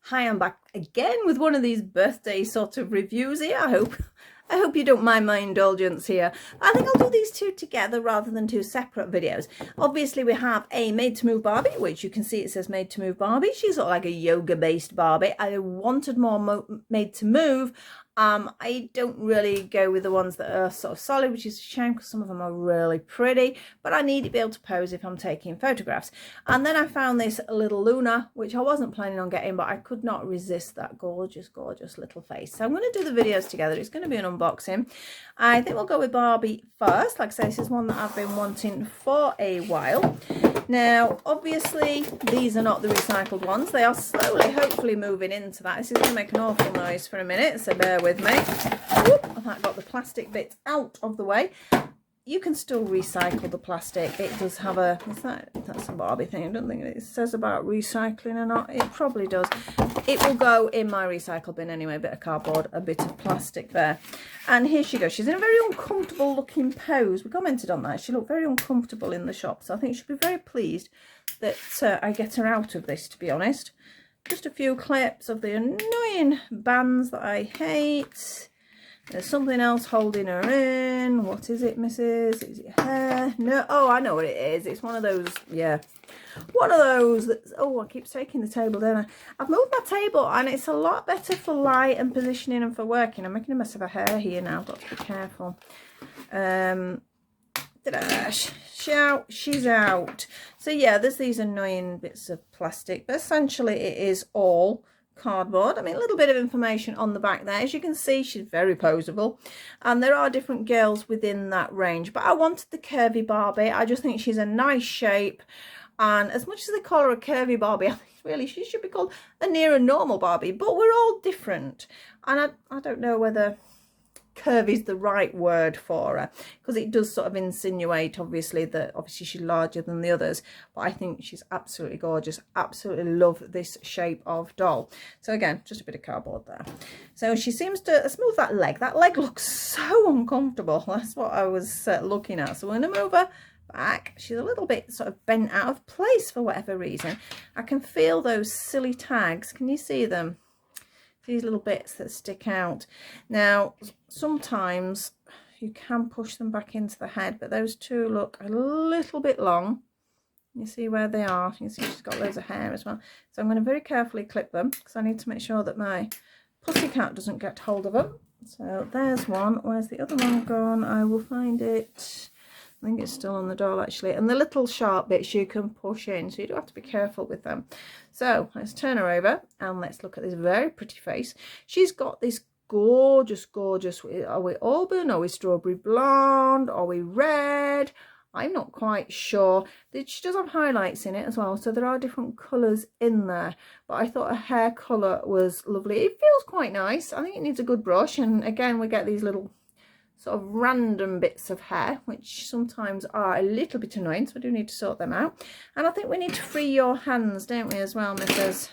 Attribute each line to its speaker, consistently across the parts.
Speaker 1: Hi, I'm back again with one of these birthday sort of reviews here. I hope you don't mind my indulgence here. I think I'll do these two together rather than two separate videos. Obviously, we have a Made to Move Barbie, which you can see it says Made to Move Barbie. She's sort of like a yoga-based Barbie. I wanted more Made to Move. I don't really go with the ones that are sort of solid, which is a shame because some of them are really pretty, but I need to be able to pose if I'm taking photographs. And then I found this little Luna, which I wasn't planning on getting, but I could not resist that gorgeous, gorgeous little face. So I'm going to do the videos together. It's going to be an unboxing. I think we'll go with Barbie first. Like I say, this is one that I've been wanting for a while. Now, obviously, these are not the recycled ones. They are slowly, hopefully, moving into that. This is going to make an awful noise for a minute, so bear with me. Whoop, I've got the plastic bits out of the way. You can still recycle the plastic. It does have a, that's a Barbie thing. I don't think it says about recycling or not. It probably does. It will go in my recycle bin anyway. A bit of cardboard, a bit of plastic there. And here she goes. She's in a very uncomfortable looking pose. We commented on that. She looked very uncomfortable in the shop. So I think she'll be very pleased that I get her out of this, to be honest. Just a few clips of the annoying bands that I hate. There's something else holding her in. What is it, missus? Is it hair? No. Oh, I know what it is. It's one of those, yeah. One of those that, oh, I keep taking the table, don't I? I've moved my table and it's a lot better for light and positioning and for working. I'm making a mess of her hair here now. I've got to be careful. She's out. So yeah, there's these annoying bits of plastic, but essentially it is all cardboard. I mean, a little bit of information on the back there. As you can see, she's very poseable, and there are different girls within that range, but I wanted the curvy Barbie. I just think she's a nice shape, and as much as they call her a curvy Barbie, I think really she should be called a near a normal Barbie, but we're all different, and I don't know whether curvy is the right word for her, because it does sort of insinuate obviously that obviously she's larger than the others, but I think she's absolutely gorgeous. Absolutely love this shape of doll. So again, just a bit of cardboard there. So she seems to smooth that leg. That leg looks so uncomfortable. That's what I was looking at. So we're going to move her back. She's a little bit sort of bent out of place for whatever reason. I can feel those silly tags. Can you see them? These little bits that stick out. Now, sometimes you can push them back into the head, but those two look a little bit long. You see where they are. You see she's got loads of hair as well. So I'm going to very carefully clip them because I need to make sure that my pussycat doesn't get hold of them. So there's one. Where's the other one gone? I will find it. I think it's still on the doll actually. And the little sharp bits you can push in, so you do have to be careful with them. So let's turn her over and let's look at this very pretty face. She's got this gorgeous, gorgeous, are we auburn? Are we strawberry blonde? Are we red? I'm not quite sure. She does have highlights in it as well, so there are different colours in there. But I thought her hair colour was lovely. It feels quite nice. I think it needs a good brush. And again, we get these little sort of random bits of hair, which sometimes are a little bit annoying, so we do need to sort them out. And I think we need to free your hands, don't we, as well, missus?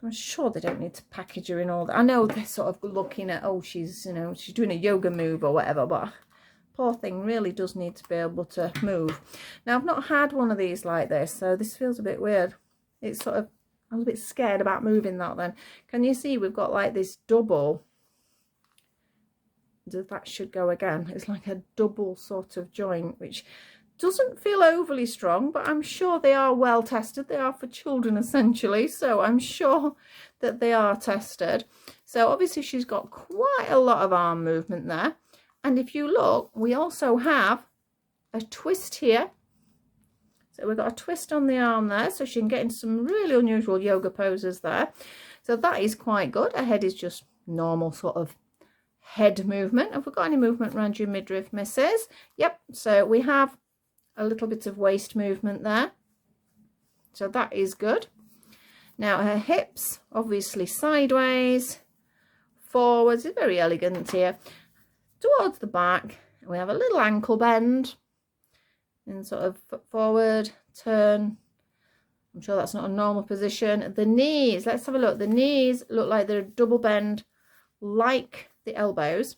Speaker 1: I'm sure they don't need to package her in all that. I know they're sort of looking at, oh, she's, you know, she's doing a yoga move or whatever, but poor thing really does need to be able to move. Now, I've not had one of these like this, so this feels a bit weird. It's sort of, I was a bit scared about moving that then. Can you see we've got like this double, that should go again. It's like a double sort of joint, which doesn't feel overly strong, but I'm sure they are well tested. They are for children essentially, so I'm sure that they are tested. So obviously she's got quite a lot of arm movement there, and if you look, we also have a twist here. So we've got a twist on the arm there, so she can get into some really unusual yoga poses there. So that is quite good. Her head is just normal sort of head movement. Have we got any movement around your midriff, missus? Yep, so we have a little bit of waist movement there, so that is good. Now her hips obviously sideways, forwards, is very elegant here, towards the back. We have a little ankle bend and sort of foot forward, turn. I'm sure that's not a normal position. The knees, let's have a look. The knees look like they're a double bend like the elbows.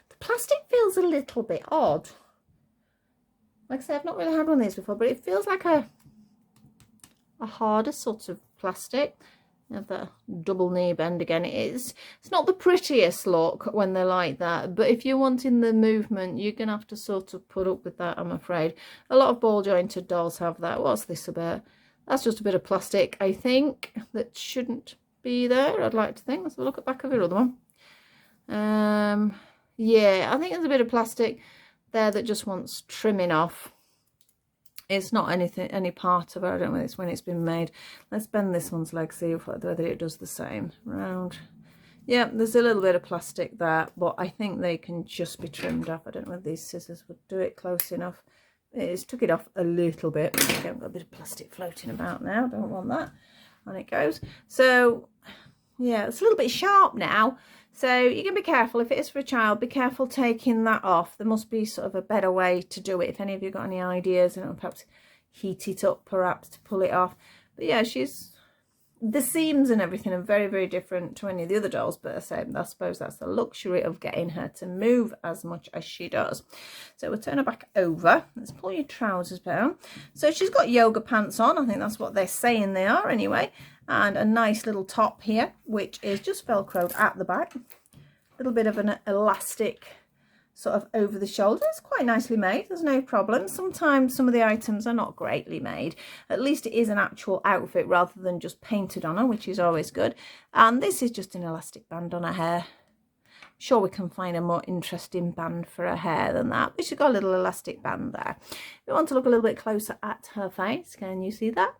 Speaker 1: The plastic feels a little bit odd. Like I said, I've not really had one of these before, but it feels like a harder sort of plastic. Have that double knee bend again. It's not the prettiest look when they're like that, but if you're wanting the movement, you're gonna have to sort of put up with that, I'm afraid. A lot of ball jointed dolls have that. What's this about? That's just a bit of plastic, I think, that shouldn't be there, I'd like to think. Let's have a look at the back of your other one. Yeah, I think there's a bit of plastic there that just wants trimming off. It's not any part of it. I don't know when it's been made. Let's bend this one's leg, see whether it does the same. Round. Yeah, there's a little bit of plastic there, but I think they can just be trimmed off. I don't know whether these scissors would do it close enough. It's took it off a little bit. Again, got a bit of plastic floating about now. Don't want that. On it goes. So, yeah, it's a little bit sharp now. So you can be careful. If it is for a child, be careful taking that off. There must be sort of a better way to do it. If any of you got any ideas, and perhaps heat it up, perhaps, to pull it off. But yeah, the seams and everything are very, very different to any of the other dolls. But I suppose that's the luxury of getting her to move as much as she does. So we'll turn her back over. Let's pull your trousers down. So she's got yoga pants on. I think that's what they're saying they are anyway. And a nice little top here, which is just velcroed at the back. A little bit of an elastic sort of over the shoulder. It's quite nicely made. There's no problem. Sometimes some of the items are not greatly made. At least it is an actual outfit rather than just painted on her, which is always good. And this is just an elastic band on her hair. Sure, we can find a more interesting band for her hair than that, but she's got a little elastic band there. We want to look a little bit closer at her face. Can you see that?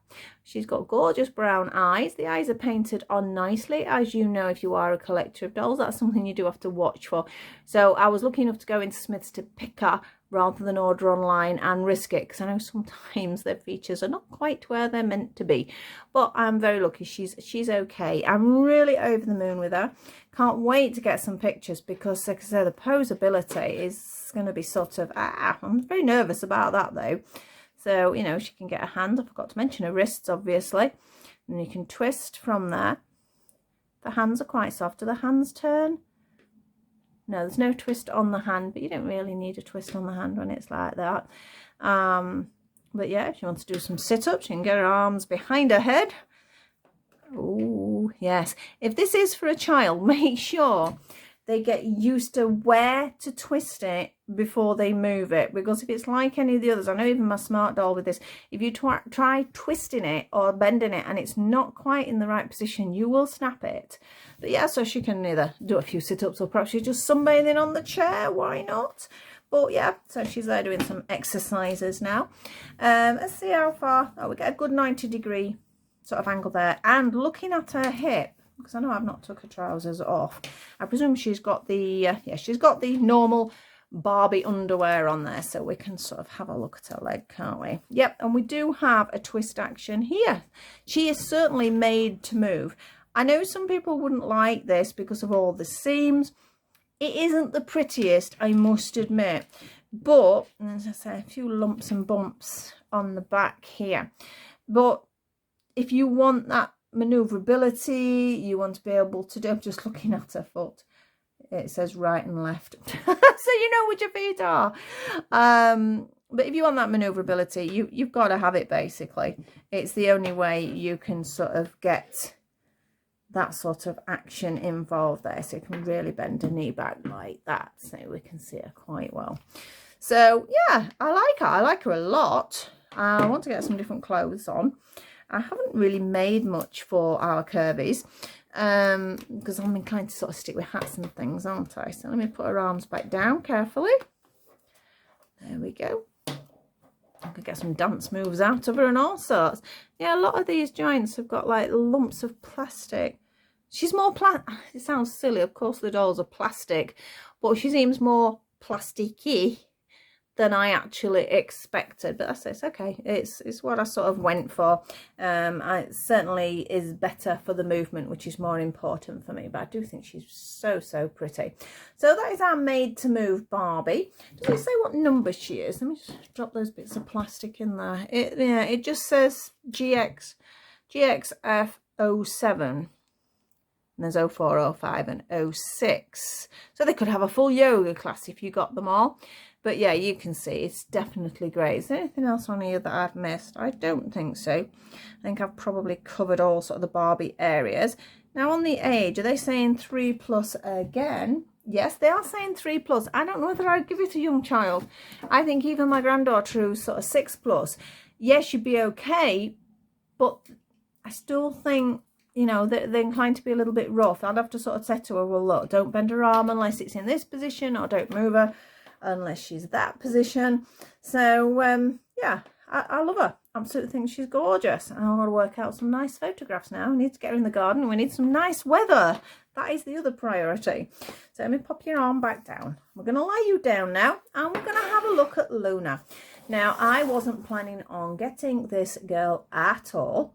Speaker 1: She's got gorgeous brown eyes. The eyes are painted on nicely. As you know, if you are a collector of dolls, that's something you do have to watch for. So I was lucky enough to go into Smith's to pick her rather than order online and risk it, because I know sometimes their features are not quite where they're meant to be. But I'm very lucky. She's okay. I'm really over the moon with her. Can't wait to get some pictures, because like I said, the posability is going to be sort of I'm very nervous about that though. So, you know, she can get a hand. I forgot to mention her wrists, obviously. And you can twist from there. The hands are quite soft. Do the hands turn? No, there's no twist on the hand, but you don't really need a twist on the hand when it's like that. But yeah, if you want to do some sit-ups, you can get her arms behind her head. Oh, yes. If this is for a child, make sure they get used to where to twist it before they move it. Because if it's like any of the others, I know even my smart doll with this, if you try twisting it or bending it and it's not quite in the right position, you will snap it. But yeah, so she can either do a few sit-ups or perhaps she's just sunbathing on the chair. Why not? But yeah, so she's there doing some exercises now. Let's see how far. Oh, we get a good 90-degree sort of angle there. And looking at her hip, because I know I've not took her trousers off, I presume she's got the yeah, she's got the normal Barbie underwear on there, so we can sort of have a look at her leg, can't we? Yep, and we do have a twist action here. She is certainly made to move. I know some people wouldn't like this because of all the seams. It isn't the prettiest, I must admit, but as I say, a few lumps and bumps on the back here. But if you want that maneuverability, you want to be able to do, I'm just looking at her foot, it says right and left, so you know which your feet are. But if you want that maneuverability, you've got to have it, basically. It's the only way you can sort of get that sort of action involved there, so you can really bend a knee back like that, so we can see her quite well. So yeah, I like her a lot. I want to get some different clothes on. I haven't really made much for our Curvies, because I'm inclined to sort of stick with hats and things, aren't I? So let me put her arms back down carefully. There we go. I could get some dance moves out of her and all sorts. Yeah, a lot of these joints have got like lumps of plastic. She's more it sounds silly, of course the dolls are plastic, but she seems more plasticky than I actually expected. But that's it's okay. It's what I sort of went for. It certainly is better for the movement, which is more important for me. But I do think she's so pretty. So that is our made to move Barbie. Does it say what number she is? Let me just drop those bits of plastic in there. Yeah, it just says GXF07. And there's 04, 05 and 06. So they could have a full yoga class if you got them all. But yeah, you can see it's definitely great. Is there anything else on here that I've missed? I don't think so. I think I've probably covered all sort of the Barbie areas. Now on the age, are they saying 3+ again? Yes, they are saying 3+. I don't know whether I'd give it a young child. I think even my granddaughter, who's sort of 6+, yes, she'd be okay, but I still think, you know, they're inclined to be a little bit rough. I'd have to sort of say to her, well, look, don't bend her arm unless it's in this position, or don't move her unless she's that position. So, yeah, I love her. Absolutely think she's gorgeous. And I've got to work out some nice photographs now. We need to get her in the garden. We need some nice weather. That is the other priority. So let me pop your arm back down. We're going to lay you down now, and we're going to have a look at Luna. Now, I wasn't planning on getting this girl at all.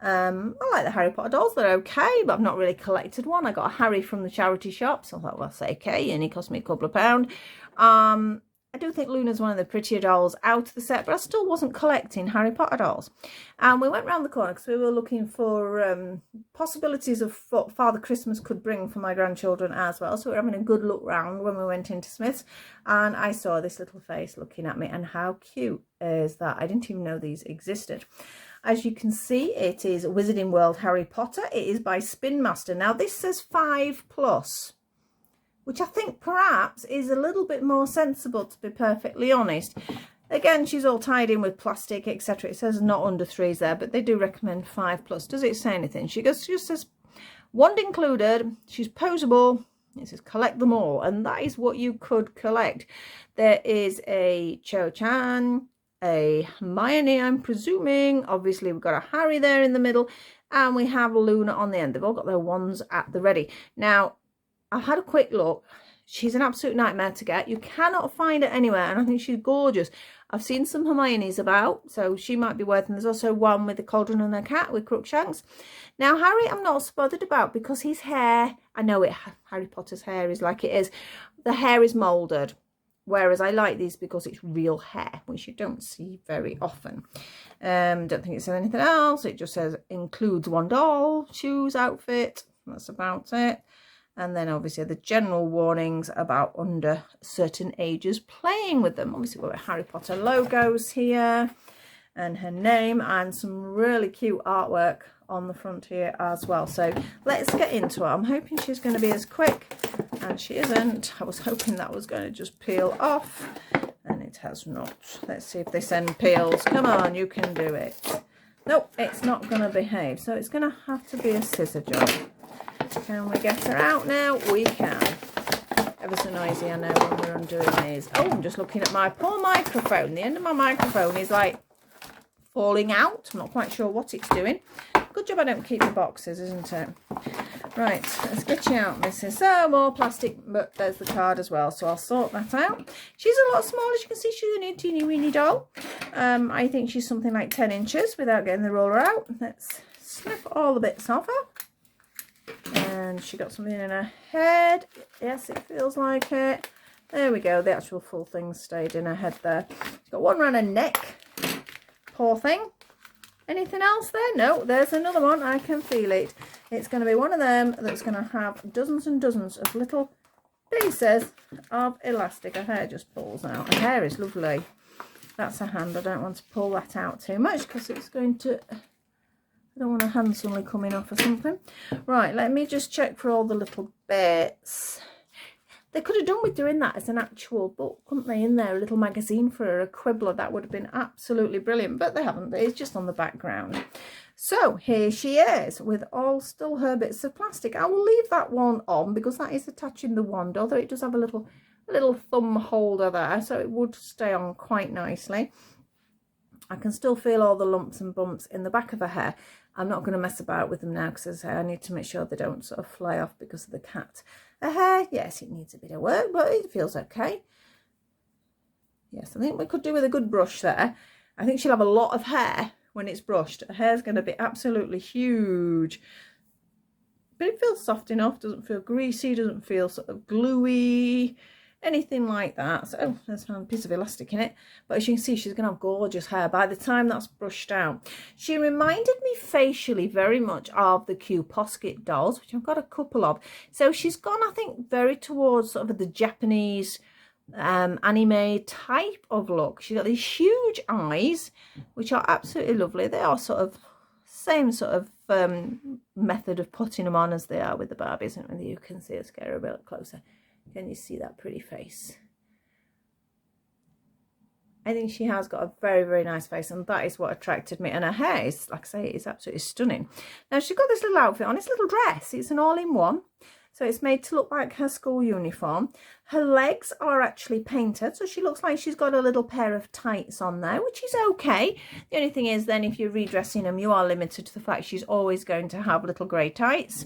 Speaker 1: I like the Harry Potter dolls. They're okay, but I've not really collected one. I got a Harry from the charity shop, so I thought, well, it's okay, and he cost me a couple of £2. I do think Luna's one of the prettier dolls out of the set, but I still wasn't collecting Harry Potter dolls. And we went round the corner because we were looking for possibilities of what Father Christmas could bring for my grandchildren as well. So we were having a good look round when we went into Smith's, and I saw this little face looking at me, and how cute is that? I didn't even know these existed. As you can see, it is Wizarding World Harry Potter. It is by Spin Master. Now, this says 5+, which I think perhaps is a little bit more sensible, to be perfectly honest. Again, she's all tied in with plastic, etc. It says not under 3s there, but they do recommend 5+. Does it say anything? She just says, wand included. She's posable. It says collect them all. And that is what you could collect. There is a Cho-Chan, a Hermione, I'm presuming. Obviously, we've got a Harry there in the middle, and we have Luna on the end. They've all got their wands at the ready. Now, I've had a quick look. She's an absolute nightmare to get. You cannot find her anywhere, and I think she's gorgeous. I've seen some Hermione's about, so she might be worth, and there's also one with the Cauldron and the Cat with Crookshanks. Now, Harry, I'm not so bothered about, because his hair, I know it, Harry Potter's hair is like it is. The hair is moulded. Whereas I like these because it's real hair, which you don't see very often. Don't think it says anything else. It just says includes one doll, shoes, outfit. That's about it. And then obviously the general warnings about under certain ages playing with them. Obviously we've got Harry Potter logos here and her name, and some really cute artwork on the front here as well. So let's get into it. I'm hoping she's going to be as quick, and she isn't. I was hoping that was going to just peel off, and it has not. Let's see if this end peels. Come on, you can do it. Nope, it's not going to behave, so it's going to have to be a scissor job. Can we get her out now? We can. Ever so noisy, I know, when we're undoing these. Oh, I'm just looking at my poor microphone. The end of my microphone is like falling out. I'm not quite sure what it's doing. Good job I don't keep the boxes, isn't it? Right, let's get you out, missus. So, more plastic, but there's the card as well, so I'll sort that out. She's a lot smaller, as you can see. She's a teeny weeny doll. I think she's something like 10 inches without getting the roller out. Let's snip all the bits off her. And she got something in her head. Yes, it feels like it. There we go. The actual full thing stayed in her head there. She's got one around her neck. Poor thing. Anything else there? No, there's another one. I can feel it. It's going to be one of them that's going to have dozens and dozens of little pieces of elastic. Her hair just pulls out. Her hair is lovely. That's her hand. I don't want to pull that out too much because it's going to... I don't want her hand suddenly coming off or something. Right, let me just check for all the little bits. They could have done with doing that as an actual book, couldn't they, in there? A little magazine for her, a quibbler. That would have been absolutely brilliant, but they haven't. It's just on the background. So here she is with all still her bits of plastic. I will leave that one on because that is attaching the wand, although it does have a little thumb holder there, so it would stay on quite nicely. I can still feel all the lumps and bumps in the back of her hair. I'm not going to mess about with them now because I need to make sure they don't sort of fly off because of the cat. Her hair, yes, it needs a bit of work, but it feels okay. Yes, I think we could do with a good brush there. I think she'll have a lot of hair when it's brushed. Her hair's going to be absolutely huge. But it feels soft enough, doesn't feel greasy, doesn't feel sort of gluey, anything like that. So there's a piece of elastic in it, but as you can see, she's gonna have gorgeous hair by the time that's brushed out. She reminded me facially very much of the Q Posket dolls, which I've got a couple of. So she's gone, I think, very towards sort of the Japanese anime type of look. She's got these huge eyes, which are absolutely lovely. They are sort of same sort of method of putting them on as they are with the Barbies. And whether you can see her, scare her a bit closer. Can you see that pretty face? I think she has got a very, very nice face, and that is what attracted me. And her hair is, like I say, is absolutely stunning. Now, she's got this little outfit on, this little dress. It's an all-in-one. So it's made to look like her school uniform. Her legs are actually painted, so she looks like she's got a little pair of tights on there, which is okay. The only thing is then if you're redressing them, you are limited to the fact she's always going to have little grey tights.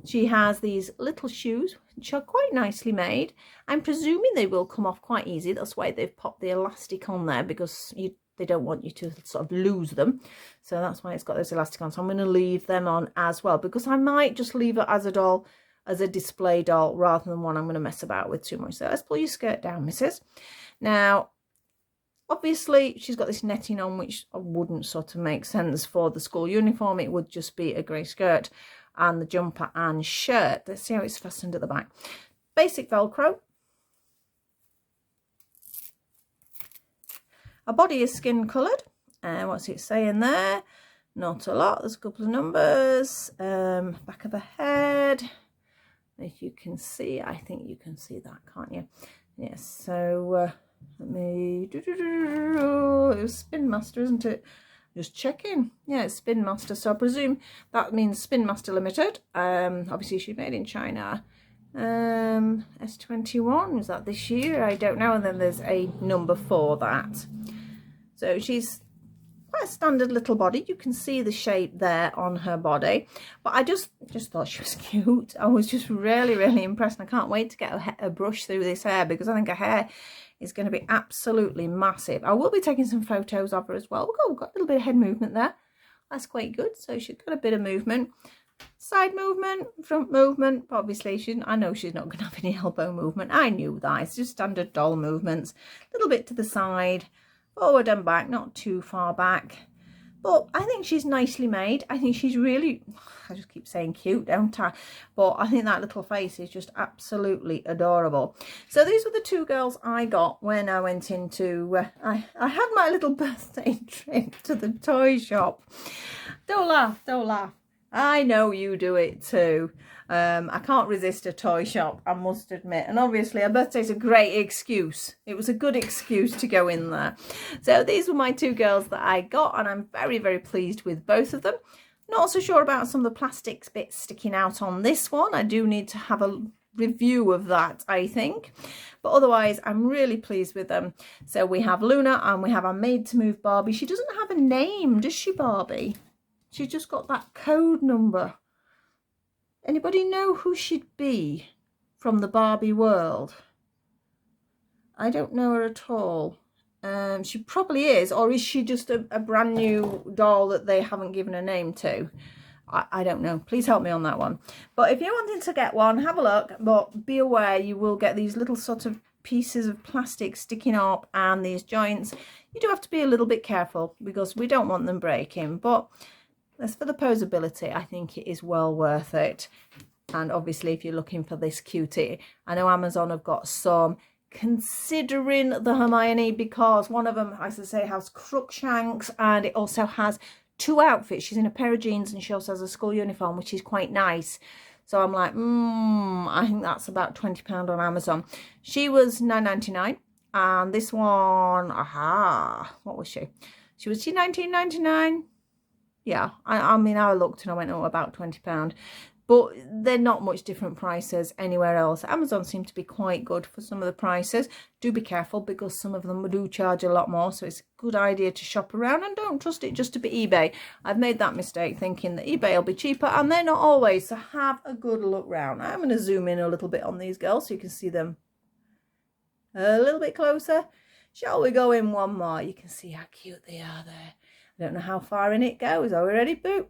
Speaker 1: She has these little shoes, which are quite nicely made. I'm presuming they will come off quite easy. That's why they've popped the elastic on there, because they don't want you to sort of lose them. So that's why it's got those elastic on. So I'm going to leave them on as well, because I might just leave it as a doll, as a display doll, rather than one I'm going to mess about with too much. So let's pull your skirt down, missus. Now, obviously, she's got this netting on, which wouldn't sort of make sense for the school uniform. It would just be a grey skirt and the jumper and shirt. Let's see how it's fastened at the back. Basic Velcro. Her body is skin coloured. What's it saying there? Not a lot. There's a couple of numbers. Back of the head. If you can see, I think you can see that, can't you? Yes, so let me it was Spin Master, isn't it? Just checking. Yeah, it's Spin Master, so I presume that means Spin Master Limited. Obviously she's made in China. S21, is that this year? I don't know. And then there's a number for that. So she's quite a standard little body. You can see the shape there on her body, but I just thought she was cute. I was just really, really impressed, and I can't wait to get a brush through this hair, because I think her hair is going to be absolutely massive. I will be taking some photos of her as well. We've got a little bit of head movement there. That's quite good. So she's got a bit of movement, side movement, front movement. Obviously I know she's not going to have any elbow movement. I knew that. It's just standard doll movements. A little bit to the side, forward and back, not too far back, but I think she's nicely made. I think she's really, I just keep saying cute, don't I? But I think that little face is just absolutely adorable. So these were the two girls I got when I went into I had my little birthday trip to the toy shop. Don't laugh, I know you do it too. I can't resist a toy shop, I must admit. And obviously a birthday's a great excuse. It was a good excuse to go in there. So these were my two girls that I got, and I'm very, very pleased with both of them. Not so sure about some of the plastics bits sticking out on this one. I do need to have a review of that, I think. But otherwise, I'm really pleased with them. So we have Luna and we have our Made to Move Barbie. She doesn't have a name, does she, Barbie? She's just got that code number. Anybody know who she'd be from the Barbie world? I don't know her at all. She probably is, or is she just a brand new doll that they haven't given a name to? I don't know. Please help me on that one. But if you're wanting to get one, have a look. But be aware, you will get these little sort of pieces of plastic sticking up and these joints. You do have to be a little bit careful, because we don't want them breaking. But as for the posability, I think it is well worth it. And obviously, if you're looking for this cutie, I know Amazon have got some, considering the Hermione, because one of them, as I say, has Crookshanks, and it also has two outfits. She's in a pair of jeans and she also has a school uniform, which is quite nice. So I'm like, I think that's about £20 on Amazon. She was £9.99, and this one, what was she? Was she £19.99? Yeah, I mean, I looked and I went, about £20. But they're not much different prices anywhere else. Amazon seem to be quite good for some of the prices. Do be careful, because some of them do charge a lot more. So it's a good idea to shop around, and don't trust it just to be eBay. I've made that mistake thinking that eBay will be cheaper, and they're not always. So have a good look round. I'm going to zoom in a little bit on these girls so you can see them a little bit closer. Shall we go in one more? You can see how cute they are there. I don't know how far in it goes. Are we ready? Boop.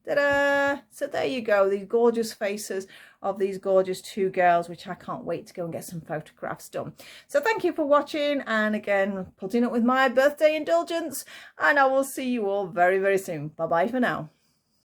Speaker 1: Ta-da! So there you go, these gorgeous faces of these gorgeous two girls, which I can't wait to go and get some photographs done. So thank you for watching, and again, putting up with my birthday indulgence, and I will see you all very, very soon. Bye-bye for now.